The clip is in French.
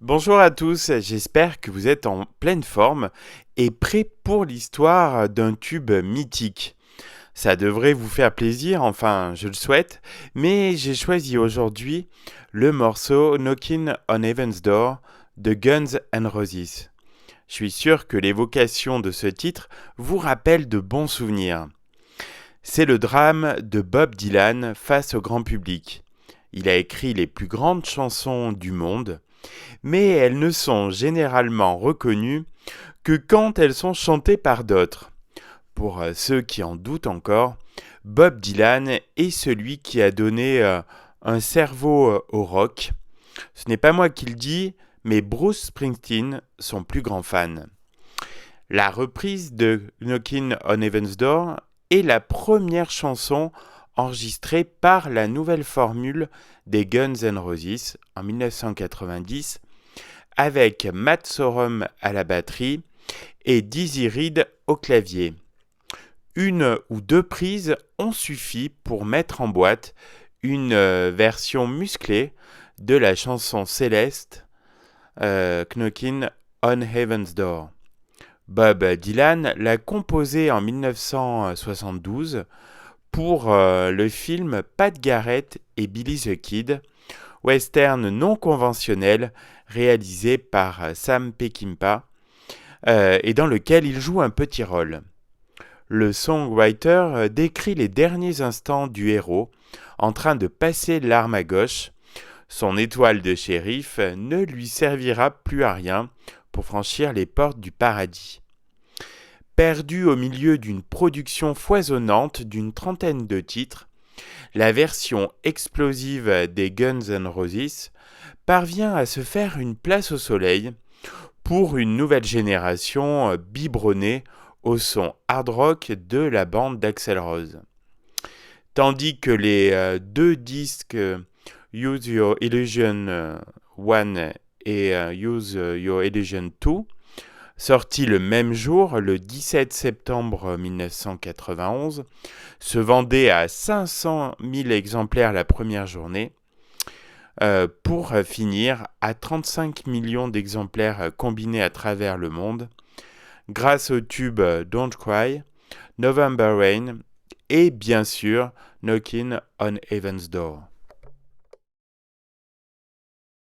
Bonjour à tous, j'espère que vous êtes en pleine forme et prêts pour l'histoire d'un tube mythique. Ça devrait vous faire plaisir, enfin je le souhaite, mais j'ai choisi aujourd'hui le morceau Knockin' on Heaven's Door de Guns N' Roses. Je suis sûr que l'évocation de ce titre vous rappelle de bons souvenirs. C'est le drame de Bob Dylan face au grand public. Il a écrit les plus grandes chansons du monde, mais elles ne sont généralement reconnues que quand elles sont chantées par d'autres. Pour ceux qui en doutent encore, Bob Dylan est celui qui a donné un cerveau au rock. Ce n'est pas moi qui le dis, mais Bruce Springsteen, son plus grand fan. La reprise de Knockin' on Heaven's Door est la première chanson enregistrée par la nouvelle formule des Guns N' Roses en 1990 avec Matt Sorum à la batterie et Dizzy Reed au clavier. Une ou deux prises ont suffi pour mettre en boîte une version musclée de la chanson céleste Knockin' on Heaven's Door. Bob Dylan l'a composée en 1972 pour le film Pat Garrett et Billy the Kid, western non conventionnel réalisé par Sam Peckinpah et dans lequel il joue un petit rôle. Le songwriter décrit les derniers instants du héros en train de passer l'arme à gauche. Son étoile de shérif ne lui servira plus à rien pour franchir les portes du paradis. Perdu au milieu d'une production foisonnante d'une trentaine de titres, la version explosive des Guns N' Roses parvient à se faire une place au soleil pour une nouvelle génération biberonnée au son hard rock de la bande d'Axl Rose. Tandis que les deux disques Use Your Illusion 1 et Use Your Illusion 2, sortis le même jour, le 17 septembre 1991, se vendaient à 500 000 exemplaires la première journée, pour finir à 35 millions d'exemplaires combinés à travers le monde, grâce au tube Don't Cry, November Rain et bien sûr Knockin' on Heaven's Door.